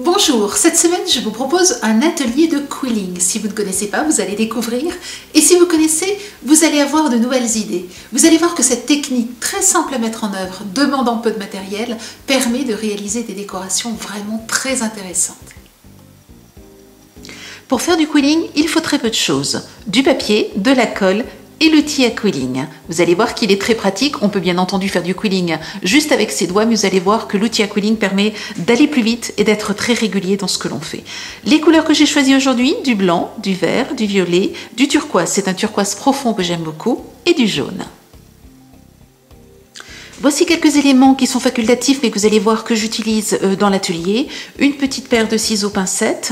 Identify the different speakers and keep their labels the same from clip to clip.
Speaker 1: Bonjour, cette semaine je vous propose un atelier de quilling. Si vous ne connaissez pas, vous allez découvrir. Et si vous connaissez, vous allez avoir de nouvelles idées. Vous allez voir que cette technique très simple à mettre en œuvre, demandant peu de matériel, permet de réaliser des décorations vraiment très intéressantes. Pour faire du quilling, il faut très peu de choses. Du papier, de la colle et l'outil à quilling. Vous allez voir qu'il est très pratique. On peut bien entendu faire du quilling juste avec ses doigts, mais vous allez voir que l'outil à quilling permet d'aller plus vite et d'être très régulier dans ce que l'on fait. Les couleurs que j'ai choisies aujourd'hui, du blanc, du vert, du violet, du turquoise, c'est un turquoise profond que j'aime beaucoup, et du jaune. Voici quelques éléments qui sont facultatifs mais que vous allez voir que j'utilise dans l'atelier. Une petite paire de ciseaux pincettes,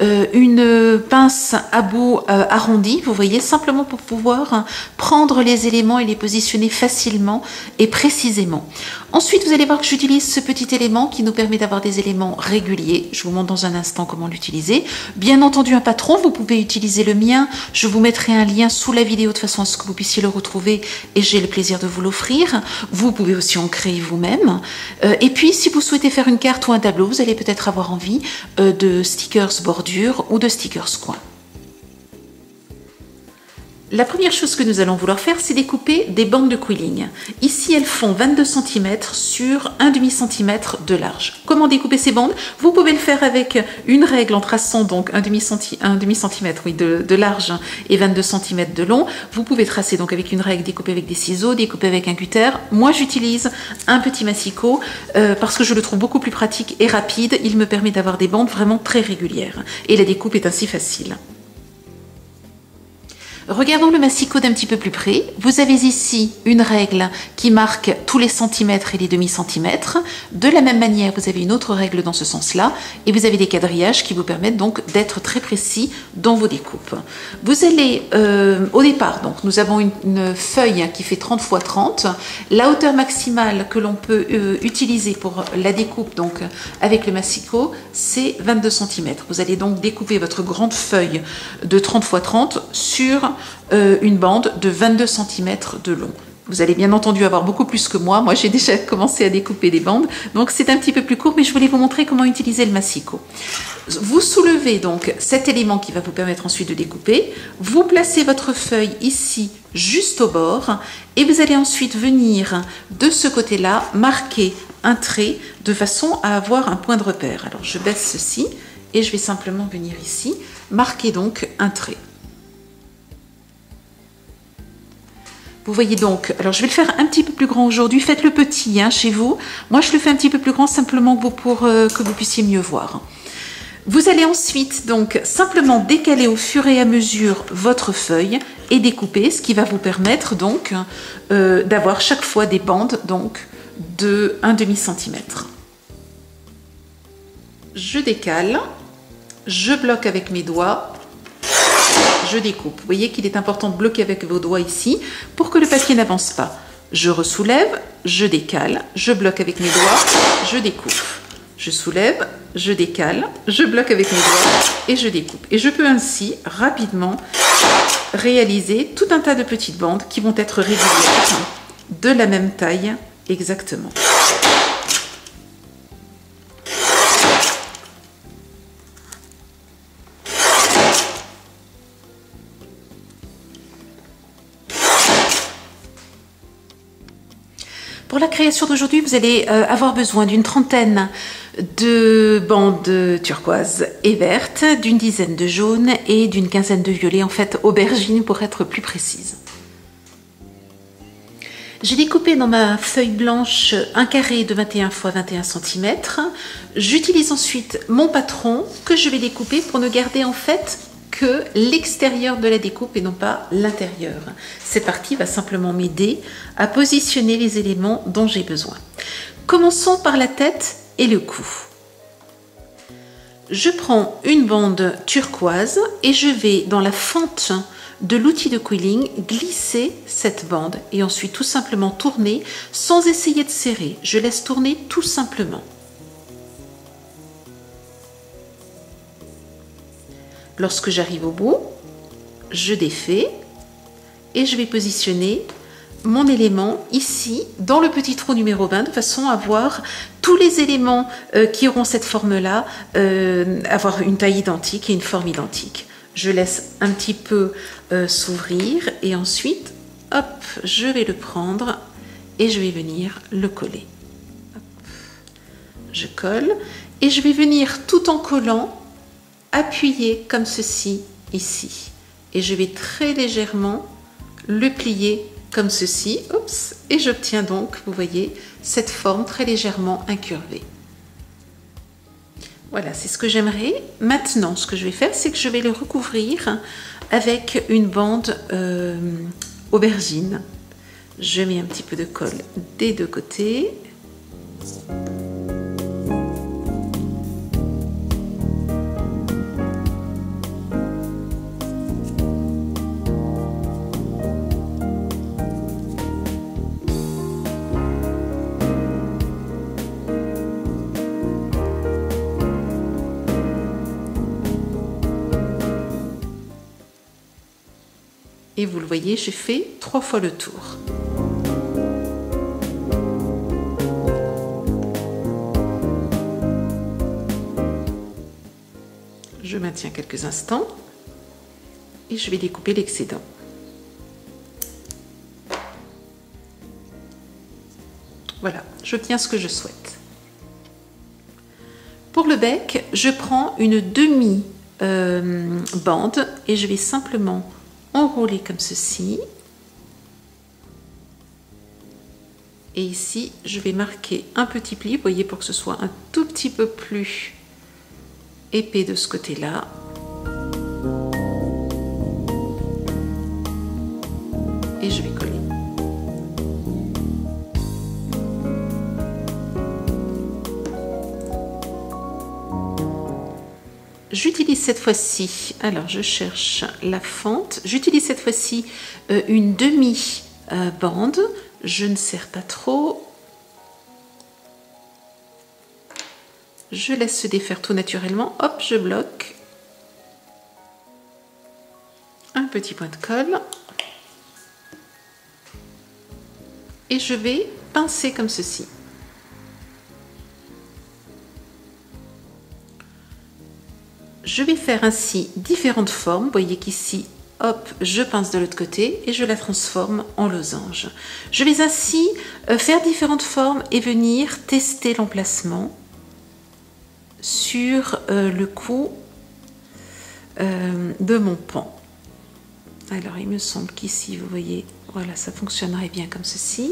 Speaker 1: une pince à bout arrondi, vous voyez, simplement pour pouvoir prendre les éléments et les positionner facilement et précisément. Ensuite, vous allez voir que j'utilise ce petit élément qui nous permet d'avoir des éléments réguliers. Je vous montre dans un instant comment l'utiliser. Bien entendu, un patron, vous pouvez utiliser le mien. Je vous mettrai un lien sous la vidéo de façon à ce que vous puissiez le retrouver et j'ai le plaisir de vous l'offrir. Vous pouvez aussi en créer vous-même. Et puis, si vous souhaitez faire une carte ou un tableau, vous allez peut-être avoir envie de stickers bordure ou de stickers coin. La première chose que nous allons vouloir faire, c'est découper des bandes de quilling. Ici, elles font 22 cm sur 1,5 cm de large. Comment découper ces bandes? Vous pouvez le faire avec une règle en traçant donc 1,5 cm oui, de large et 22 cm de long. Vous pouvez tracer donc avec une règle, découper avec des ciseaux, découper avec un cutter. Moi, j'utilise un petit massicot parce que je le trouve beaucoup plus pratique et rapide. Il me permet d'avoir des bandes vraiment très régulières. Et la découpe est ainsi facile. Regardons le massicot d'un petit peu plus près. Vous avez ici une règle qui marque tous les centimètres et les demi-centimètres. De la même manière, vous avez une autre règle dans ce sens-là. Et vous avez des quadrillages qui vous permettent donc d'être très précis dans vos découpes. Vous allez, au départ, donc, nous avons une feuille qui fait 30 x 30. La hauteur maximale que l'on peut utiliser pour la découpe, donc avec le massicot, c'est 22 cm. Vous allez donc découper votre grande feuille de 30 x 30 sur une bande de 22 cm de long. Vous allez bien entendu avoir beaucoup plus que moi. Moi, j'ai déjà commencé à découper des bandes, donc c'est un petit peu plus court, mais je voulais vous montrer comment utiliser le massicot. Vous soulevez donc cet élément qui va vous permettre ensuite de découper. Vous placez votre feuille ici, juste au bord, et vous allez ensuite venir de ce côté-là marquer un trait de façon à avoir un point de repère. Alors, je baisse ceci et je vais simplement venir ici, marquer donc un trait. Vous voyez donc, alors je vais le faire un petit peu plus grand aujourd'hui, faites le petit chez vous. Moi je le fais un petit peu plus grand simplement pour que vous puissiez mieux voir. Vous allez ensuite donc simplement décaler au fur et à mesure votre feuille et découper, ce qui va vous permettre donc d'avoir chaque fois des bandes donc de 1,5 cm. Je décale, je bloque avec mes doigts. Je découpe. Vous voyez qu'il est important de bloquer avec vos doigts ici pour que le papier n'avance pas. Je ressoulève, je décale, je bloque avec mes doigts, je découpe. Je soulève, je décale, je bloque avec mes doigts et je découpe. Et je peux ainsi rapidement réaliser tout un tas de petites bandes qui vont être régulières de la même taille exactement. Pour la création d'aujourd'hui, vous allez avoir besoin d'une trentaine de bandes turquoises et vertes, d'une dizaine de jaunes et d'une quinzaine de violets, en fait aubergines pour être plus précise. J'ai découpé dans ma feuille blanche un carré de 21 x 21 cm. J'utilise ensuite mon patron que je vais découper pour ne garder en fait que l'extérieur de la découpe et non pas l'intérieur. Cette partie va simplement m'aider à positionner les éléments dont j'ai besoin. Commençons par la tête et le cou. Je prends une bande turquoise et je vais dans la fente de l'outil de quilling glisser cette bande et ensuite tout simplement tourner sans essayer de serrer. Je laisse tourner tout simplement. Lorsque j'arrive au bout, je défais et je vais positionner mon élément ici dans le petit trou numéro 20 de façon à avoir tous les éléments qui auront cette forme-là, avoir une taille identique et une forme identique. Je laisse un petit peu s'ouvrir et ensuite, hop, je vais le prendre et je vais venir le coller. Hop. Je colle et je vais venir tout en collant appuyer comme ceci ici. Et je vais très légèrement le plier comme ceci, oups, et j'obtiens donc, vous voyez, cette forme très légèrement incurvée. Voilà, c'est ce que j'aimerais. Maintenant, ce que je vais faire, c'est que je vais le recouvrir avec une bande aubergine. Je mets un petit peu de colle des deux côtés. Et vous le voyez, j'ai fait 3 fois le tour. Je maintiens quelques instants et je vais découper l'excédent. Voilà, j'obtiens ce que je souhaite. Pour le bec, je prends une demi-bande et je vais simplement enrouler comme ceci. Et ici, je vais marquer un petit pli, vous voyez, pour que ce soit un tout petit peu plus épais de ce côté-là. Et je vais coller. J'utilise cette fois-ci, alors je cherche la fente, j'utilise cette fois-ci une demi-bande, je ne serre pas trop, je laisse se défaire tout naturellement, hop, je bloque, un petit point de colle, et je vais pincer comme ceci. Je vais faire ainsi différentes formes. Vous voyez qu'ici, hop, je pince de l'autre côté et je la transforme en losange. Je vais ainsi faire différentes formes et venir tester l'emplacement sur le cou de mon pan. Alors, il me semble qu'ici, vous voyez, voilà, ça fonctionnerait bien comme ceci.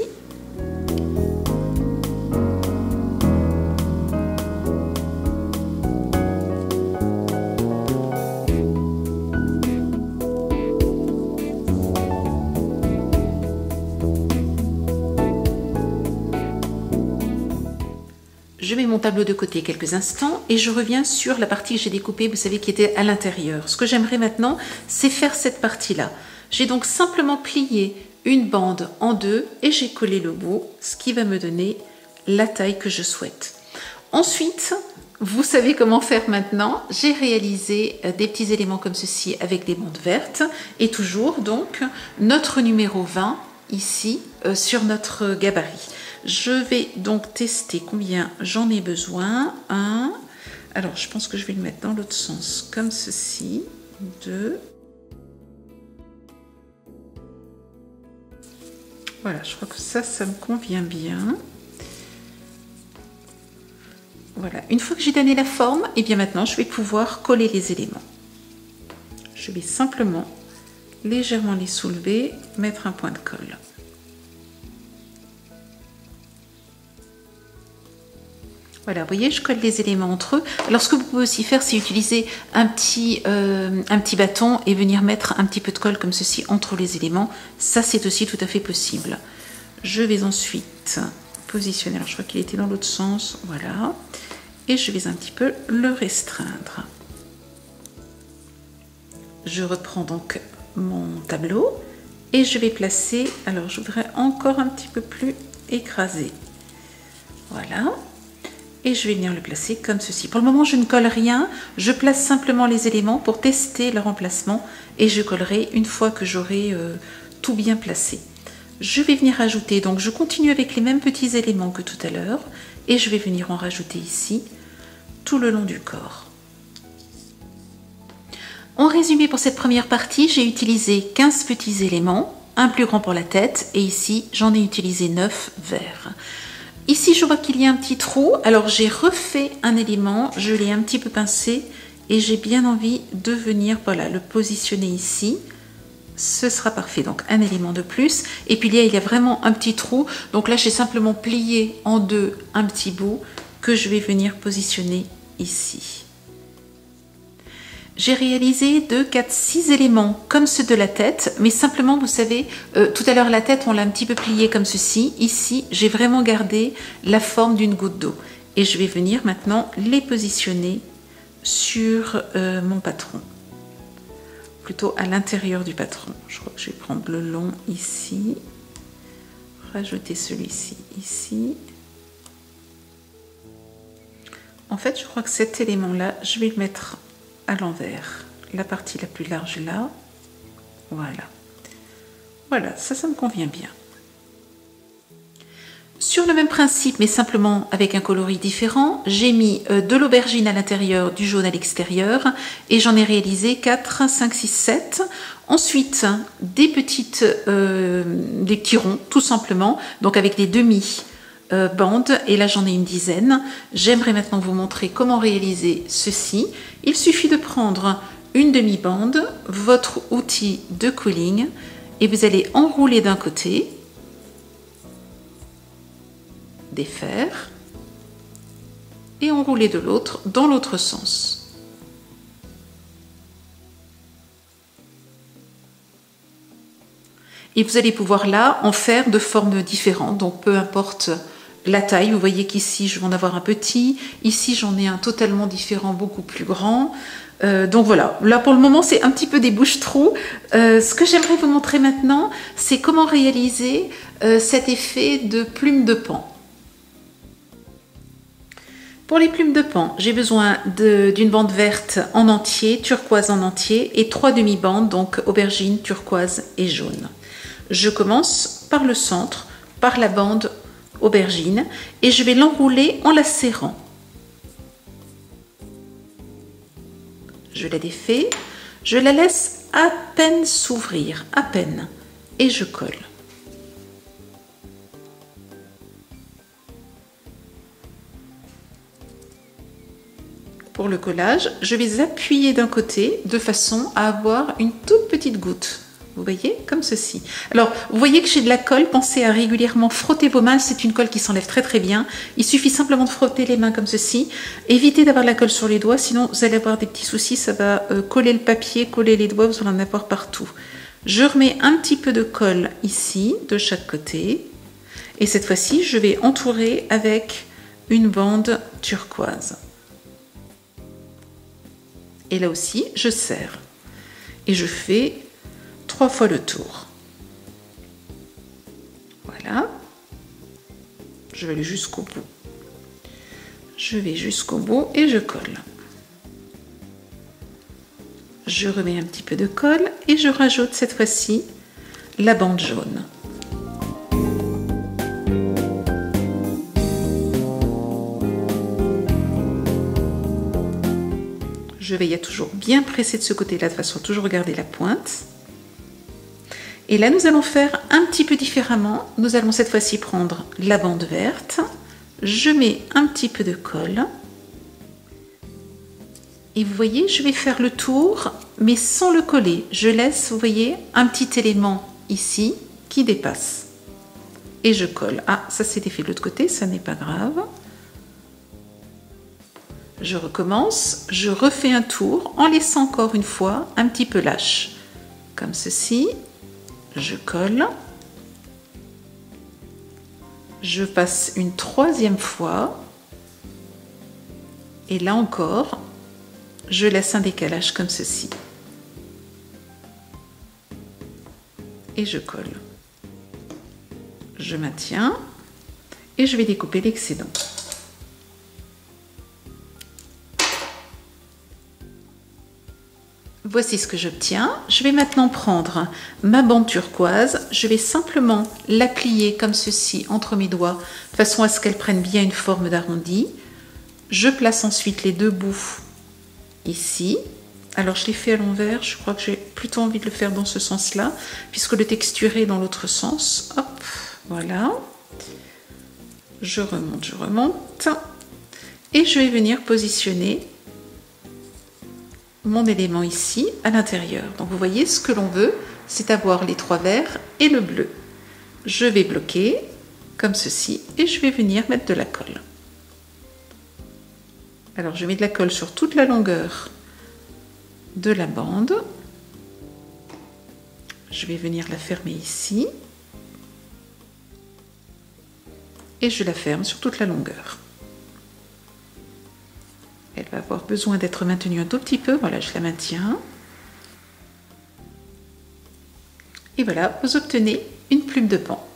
Speaker 1: Je mets mon tableau de côté quelques instants et je reviens sur la partie que j'ai découpée, vous savez, qui était à l'intérieur. Ce que j'aimerais maintenant, c'est faire cette partie-là. J'ai donc simplement plié une bande en deux et j'ai collé le bout, ce qui va me donner la taille que je souhaite. Ensuite, vous savez comment faire maintenant. J'ai réalisé des petits éléments comme ceci avec des bandes vertes et toujours donc notre numéro 20 ici sur notre gabarit. Je vais donc tester combien j'en ai besoin. 1. Alors, je pense que je vais le mettre dans l'autre sens, comme ceci. 2. Voilà, je crois que ça me convient bien. Voilà, une fois que j'ai donné la forme, et bien maintenant, je vais pouvoir coller les éléments. Je vais simplement légèrement les soulever, mettre un point de colle. Voilà, vous voyez, je colle les éléments entre eux. Alors, ce que vous pouvez aussi faire, c'est utiliser un petit bâton et venir mettre un petit peu de colle comme ceci entre les éléments. Ça, c'est aussi tout à fait possible. Je vais ensuite positionner. Alors, je crois qu'il était dans l'autre sens. Voilà. Et je vais un petit peu le restreindre. Je reprends donc mon tableau et je vais placer. Alors, je voudrais encore un petit peu plus écrasé. Voilà. Et je vais venir le placer comme ceci. Pour le moment, je ne colle rien. Je place simplement les éléments pour tester leur emplacement et je collerai une fois que j'aurai tout bien placé. je vais venir ajouter, donc je continue avec les mêmes petits éléments que tout à l'heure, et je vais venir en rajouter ici, tout le long du corps. En résumé, pour cette première partie, j'ai utilisé 15 petits éléments, un plus grand pour la tête, et ici, j'en ai utilisé 9 verts. Ici, je vois qu'il y a un petit trou, alors j'ai refait un élément, je l'ai un petit peu pincé, et j'ai bien envie de venir, voilà, le positionner ici. Ce sera parfait, donc un élément de plus. Et puis il y a vraiment un petit trou, donc là, j'ai simplement plié en deux un petit bout que je vais venir positionner ici. J'ai réalisé 2, 4, 6 éléments comme ceux de la tête, mais simplement, vous savez, tout à l'heure la tête, on l'a un petit peu plié comme ceci. Ici, j'ai vraiment gardé la forme d'une goutte d'eau. Et je vais venir maintenant les positionner sur mon patron. Plutôt à l'intérieur du patron. Je crois que je vais prendre le long ici. Rajouter celui-ci ici. En fait, je crois que cet élément-là, je vais le mettre à l'envers, la partie la plus large là, voilà. Voilà, ça me convient bien. Sur le même principe, mais simplement avec un coloris différent, j'ai mis de l'aubergine à l'intérieur, du jaune à l'extérieur, et j'en ai réalisé 4, 5, 6, 7. Ensuite, des petits ronds, tout simplement, donc avec des demi bandes, et là j'en ai une dizaine. J'aimerais maintenant vous montrer comment réaliser ceci. Il suffit de prendre une demi-bande, votre outil de quilling, et vous allez enrouler d'un côté, défaire, et enrouler de l'autre dans l'autre sens. Et vous allez pouvoir là en faire de formes différentes, donc peu importe la taille. Vous voyez qu'ici je vais en avoir un petit, ici j'en ai un totalement différent, beaucoup plus grand. Donc voilà, là pour le moment c'est un petit peu des bouches-trous. Ce que j'aimerais vous montrer maintenant, c'est comment réaliser cet effet de plume de pan. Pour les plumes de pan, j'ai besoin d'une bande verte en entier, turquoise en entier, et 3 demi-bandes, donc aubergine, turquoise et jaune. Je commence par le centre, par la bande aubergine, et je vais l'enrouler en la serrant. Je la défais, je la laisse à peine s'ouvrir, à peine, et je colle. Pour le collage, je vais appuyer d'un côté de façon à avoir une toute petite goutte. Vous voyez, comme ceci. Alors, vous voyez que j'ai de la colle. Pensez à régulièrement frotter vos mains. C'est une colle qui s'enlève très très bien. Il suffit simplement de frotter les mains comme ceci. Évitez d'avoir de la colle sur les doigts, sinon vous allez avoir des petits soucis. Ça va coller le papier, coller les doigts, vous allez en avoir partout. Je remets un petit peu de colle ici, de chaque côté. Et cette fois-ci, je vais entourer avec une bande turquoise. Et là aussi, je serre. Et je fais 3 fois le tour. Voilà. Je vais aller jusqu'au bout. Je vais jusqu'au bout et je colle. Je remets un petit peu de colle et je rajoute cette fois-ci la bande jaune. Je veille à toujours bien presser de ce côté-là de façon à toujours garder la pointe. Et là, nous allons faire un petit peu différemment. Nous allons cette fois-ci prendre la bande verte. Je mets un petit peu de colle. Et vous voyez, je vais faire le tour, mais sans le coller. Je laisse, vous voyez, un petit élément ici qui dépasse. Et je colle. Ah, ça c'était fait de l'autre côté, ça n'est pas grave. Je recommence, je refais un tour en laissant encore une fois un petit peu lâche. Comme ceci. Je colle, je passe une 3e fois, et là encore, je laisse un décalage comme ceci. Et je colle. Je maintiens, et je vais découper l'excédent. Voici ce que j'obtiens. Je vais maintenant prendre ma bande turquoise. Je vais simplement la plier comme ceci entre mes doigts, de façon à ce qu'elle prenne bien une forme d'arrondi. Je place ensuite les deux bouts ici. Alors je l'ai fait à l'envers, je crois que j'ai plutôt envie de le faire dans ce sens-là, puisque le texture est dans l'autre sens. Hop, voilà. Je remonte. Et je vais venir positionner mon élément ici à l'intérieur. Donc vous voyez, ce que l'on veut, c'est avoir les trois verts et le bleu. Je vais bloquer comme ceci et je vais venir mettre de la colle. Alors je mets de la colle sur toute la longueur de la bande. Je vais venir la fermer ici et je la ferme sur toute la longueur. Elle va avoir besoin d'être maintenue un tout petit peu. Voilà, je la maintiens. Et voilà, vous obtenez une plume de pan.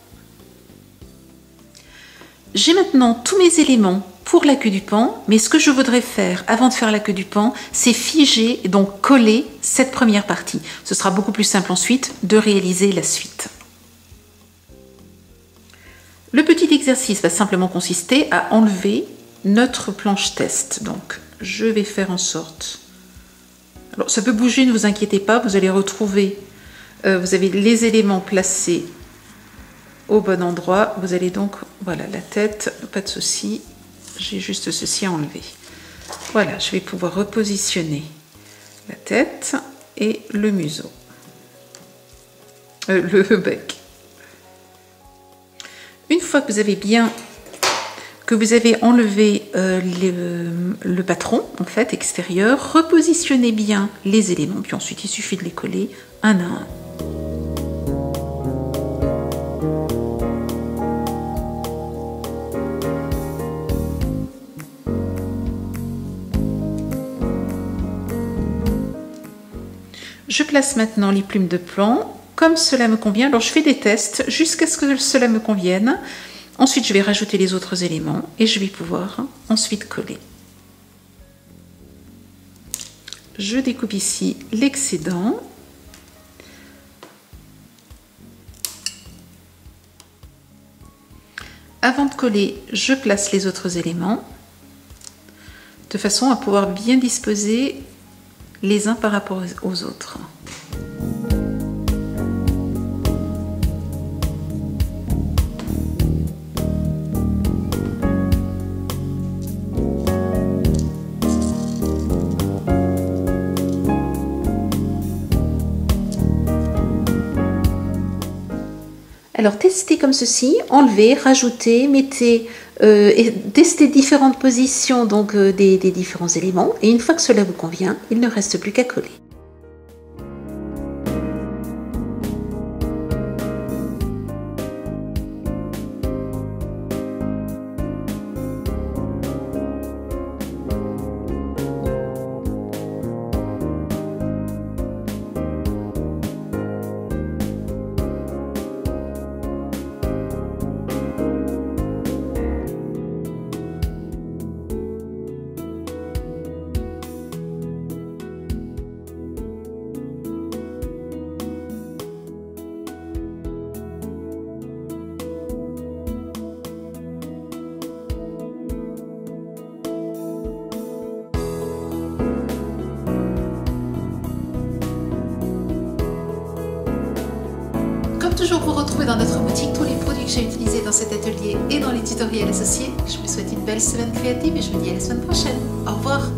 Speaker 1: J'ai maintenant tous mes éléments pour la queue du pan, mais ce que je voudrais faire avant de faire la queue du pan, c'est figer et donc coller cette première partie. Ce sera beaucoup plus simple ensuite de réaliser la suite. Le petit exercice va simplement consister à enlever notre planche test. Donc, je vais faire en sorte... Alors, ça peut bouger, ne vous inquiétez pas, vous allez retrouver... vous avez les éléments placés au bon endroit. Vous allez donc... Voilà, la tête, pas de souci. J'ai juste ceci à enlever. Voilà, je vais pouvoir repositionner la tête et le museau. Le bec. Une fois que vous avez bien... que vous avez enlevé le patron en fait extérieur, repositionnez bien les éléments, puis ensuite il suffit de les coller un à un. Je place maintenant les plumes de plan comme cela me convient. Alors je fais des tests jusqu'à ce que cela me convienne. Ensuite, je vais rajouter les autres éléments et je vais pouvoir ensuite coller. Je découpe ici l'excédent. Avant de coller, je place les autres éléments de façon à pouvoir bien disposer les uns par rapport aux autres. Alors testez comme ceci, enlevez, rajoutez, mettez, et testez différentes positions donc, des différents éléments et une fois que cela vous convient, il ne reste plus qu'à coller. Comme toujours, vous retrouvez dans notre boutique tous les produits que j'ai utilisés dans cet atelier et dans les tutoriels associés. Je vous souhaite une belle semaine créative et je vous dis à la semaine prochaine. Au revoir.